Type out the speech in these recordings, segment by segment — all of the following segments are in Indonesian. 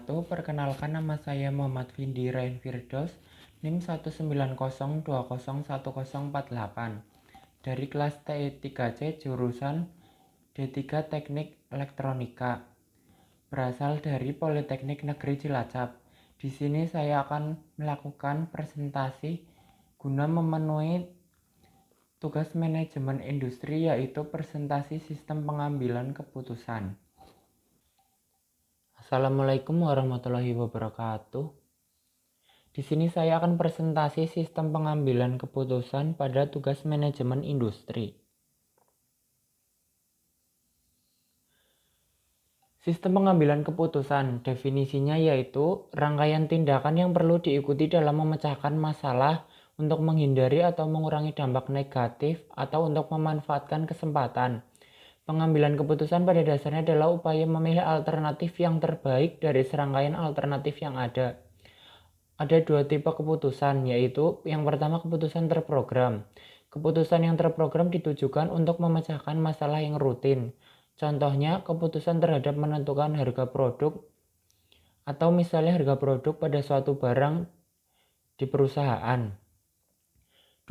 wabarakatuh. Perkenalkan, nama saya Muhammad Vindi Rain Firdaus, NIM 190201048 dari kelas T3C jurusan D3 Teknik Elektronika. Berasal dari Politeknik Negeri Cilacap. Di sini saya akan melakukan presentasi guna memenuhi tugas manajemen industri, yaitu presentasi sistem pengambilan keputusan. Assalamualaikum warahmatullahi wabarakatuh. Di sini saya akan presentasi sistem pengambilan keputusan pada tugas manajemen industri. Sistem pengambilan keputusan, definisinya yaitu rangkaian tindakan yang perlu diikuti dalam memecahkan masalah untuk menghindari atau mengurangi dampak negatif atau untuk memanfaatkan kesempatan. Pengambilan keputusan pada dasarnya adalah upaya memilih alternatif yang terbaik dari serangkaian alternatif yang ada. Ada dua tipe keputusan, yaitu yang pertama keputusan terprogram. Keputusan yang terprogram ditujukan untuk memecahkan masalah yang rutin. Contohnya, keputusan terhadap menentukan harga produk atau misalnya harga produk pada suatu barang di perusahaan.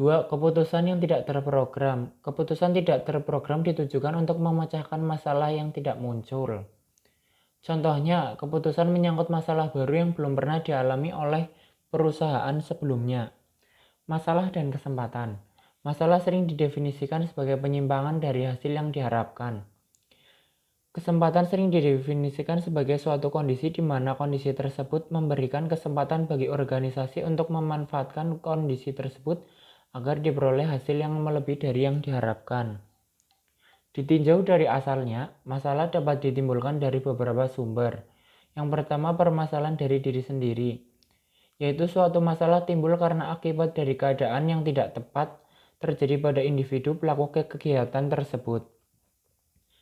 Dua, keputusan yang tidak terprogram. Keputusan tidak terprogram ditujukan untuk memecahkan masalah yang tidak muncul. Contohnya, keputusan menyangkut masalah baru yang belum pernah dialami oleh perusahaan sebelumnya. Masalah dan kesempatan. Masalah sering didefinisikan sebagai penyimpangan dari hasil yang diharapkan. Kesempatan sering didefinisikan sebagai suatu kondisi di mana kondisi tersebut memberikan kesempatan bagi organisasi untuk memanfaatkan kondisi tersebut agar diperoleh hasil yang melebihi dari yang diharapkan. Ditinjau dari asalnya, masalah dapat ditimbulkan dari beberapa sumber. Yang pertama, permasalahan dari diri sendiri, yaitu suatu masalah timbul karena akibat dari keadaan yang tidak tepat terjadi pada individu pelaku kegiatan tersebut.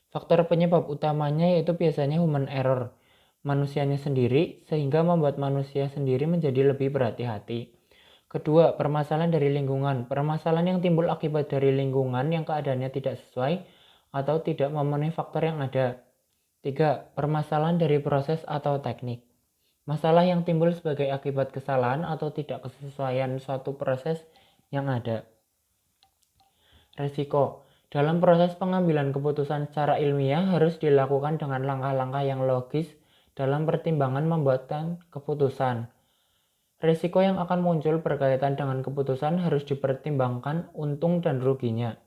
Faktor penyebab utamanya yaitu biasanya human error, manusianya sendiri, sehingga membuat manusia sendiri menjadi lebih berhati-hati. Kedua, permasalahan dari lingkungan. Permasalahan yang timbul akibat dari lingkungan yang keadaannya tidak sesuai atau tidak memenuhi faktor yang ada. Tiga, permasalahan dari proses atau teknik. Masalah yang timbul sebagai akibat kesalahan atau tidak kesesuaian suatu proses yang ada. Resiko. Dalam proses pengambilan keputusan secara ilmiah harus dilakukan dengan langkah-langkah yang logis dalam pertimbangan membuatkan keputusan. Risiko yang akan muncul berkaitan dengan keputusan harus dipertimbangkan untung dan ruginya.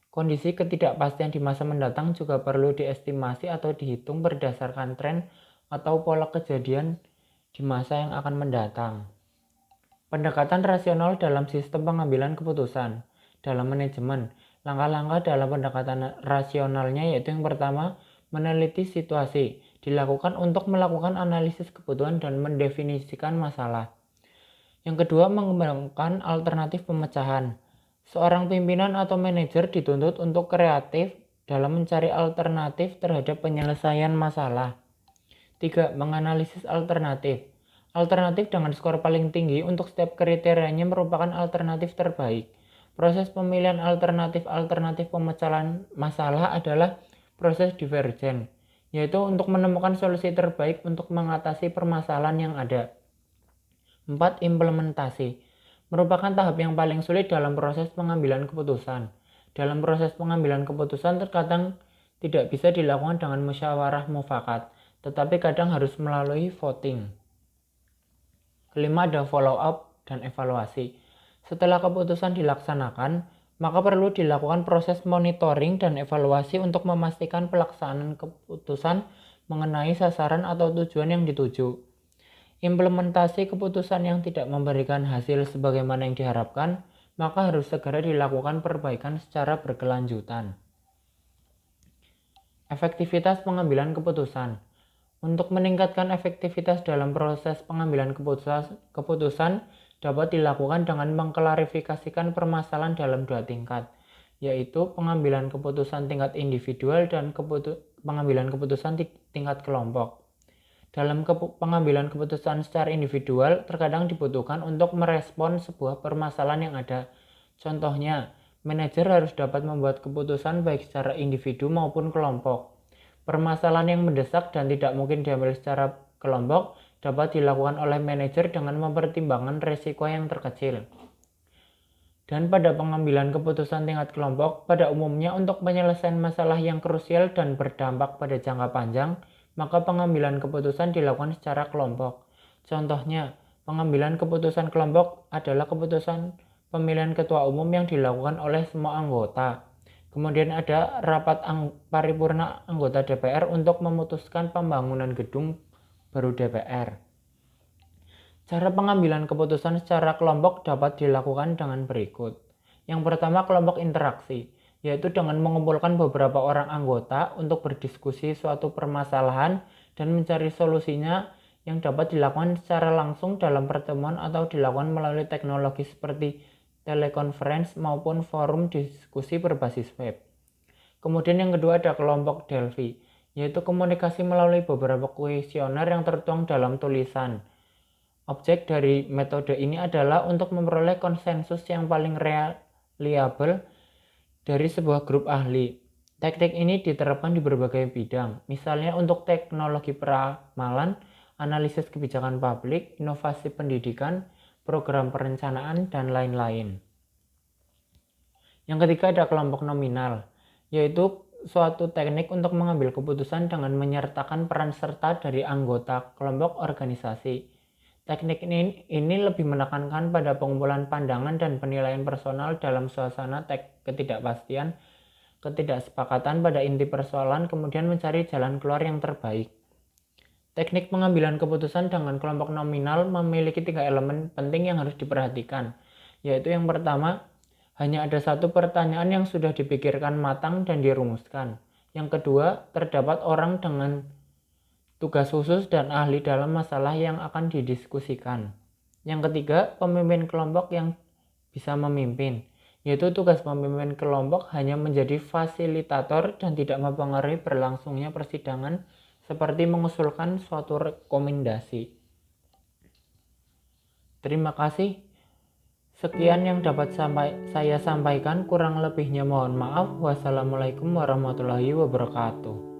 Kondisi ketidakpastian di masa mendatang juga perlu diestimasi atau dihitung berdasarkan tren atau pola kejadian di masa yang akan mendatang. Pendekatan rasional dalam sistem pengambilan keputusan. Dalam manajemen, langkah-langkah dalam pendekatan rasionalnya yaitu yang pertama, meneliti situasi, dilakukan untuk melakukan analisis kebutuhan dan mendefinisikan masalah. Yang kedua, mengembangkan alternatif pemecahan. Seorang pimpinan atau manajer dituntut untuk kreatif dalam mencari alternatif terhadap penyelesaian masalah. 3. Menganalisis alternatif. Alternatif dengan skor paling tinggi untuk setiap kriterianya merupakan alternatif terbaik. Proses pemilihan alternatif pemecahan masalah adalah proses divergen, yaitu untuk menemukan solusi terbaik untuk mengatasi permasalahan yang ada. 4. Implementasi. Merupakan tahap yang paling sulit dalam proses pengambilan keputusan. Dalam proses pengambilan keputusan terkadang tidak bisa dilakukan dengan musyawarah mufakat, tetapi kadang harus melalui voting. Kelima, ada follow up dan evaluasi. Setelah keputusan dilaksanakan, maka perlu dilakukan proses monitoring dan evaluasi untuk memastikan pelaksanaan keputusan mengenai sasaran atau tujuan yang dituju. Implementasi keputusan yang tidak memberikan hasil sebagaimana yang diharapkan, maka harus segera dilakukan perbaikan secara berkelanjutan. Efektivitas pengambilan keputusan. Untuk meningkatkan efektivitas dalam proses pengambilan keputusan dapat dilakukan dengan mengklarifikasikan permasalahan dalam dua tingkat, yaitu pengambilan keputusan tingkat individual dan pengambilan keputusan tingkat kelompok. Dalam pengambilan keputusan secara individual terkadang dibutuhkan untuk merespon sebuah permasalahan yang ada. Contohnya, manajer harus dapat membuat keputusan baik secara individu maupun kelompok. Permasalahan yang mendesak dan tidak mungkin diambil secara kelompok dapat dilakukan oleh manajer dengan mempertimbangkan risiko yang terkecil. Dan pada pengambilan keputusan tingkat kelompok, pada umumnya untuk penyelesaian masalah yang krusial dan berdampak pada jangka panjang, maka pengambilan keputusan dilakukan secara kelompok. Contohnya, pengambilan keputusan kelompok adalah keputusan pemilihan ketua umum yang dilakukan oleh semua anggota. Kemudian ada rapat paripurna anggota DPR untuk memutuskan pembangunan gedung baru DPR. Cara pengambilan keputusan secara kelompok dapat dilakukan dengan berikut. Yang pertama, kelompok interaksi, yaitu dengan mengumpulkan beberapa orang anggota untuk berdiskusi suatu permasalahan dan mencari solusinya yang dapat dilakukan secara langsung dalam pertemuan atau dilakukan melalui teknologi seperti telekonferensi maupun forum diskusi berbasis web. Kemudian yang kedua ada kelompok Delphi, yaitu komunikasi melalui beberapa kuesioner yang tertuang dalam tulisan. Objek dari metode ini adalah untuk memperoleh konsensus yang paling reliable dari sebuah grup ahli. Teknik ini diterapkan di berbagai bidang, misalnya untuk teknologi peramalan, analisis kebijakan publik, inovasi pendidikan, program perencanaan, dan lain-lain. Yang ketiga ada kelompok nominal, yaitu suatu teknik untuk mengambil keputusan dengan menyertakan peran serta dari anggota kelompok organisasi. Teknik ini lebih menekankan pada pengumpulan pandangan dan penilaian personal dalam suasana ketidakpastian, ketidaksepakatan pada inti persoalan, kemudian mencari jalan keluar yang terbaik. Teknik pengambilan keputusan dengan kelompok nominal memiliki 3 elemen penting yang harus diperhatikan, yaitu yang pertama, hanya ada satu pertanyaan yang sudah dipikirkan matang dan dirumuskan. Yang kedua, terdapat orang dengan tugas khusus dan ahli dalam masalah yang akan didiskusikan. Yang ketiga, pemimpin kelompok yang bisa memimpin, yaitu tugas pemimpin kelompok hanya menjadi fasilitator dan tidak mempengaruhi berlangsungnya persidangan seperti mengusulkan suatu rekomendasi. Terima kasih. Sekian yang dapat saya sampaikan, kurang lebihnya mohon maaf. Wassalamualaikum warahmatullahi wabarakatuh.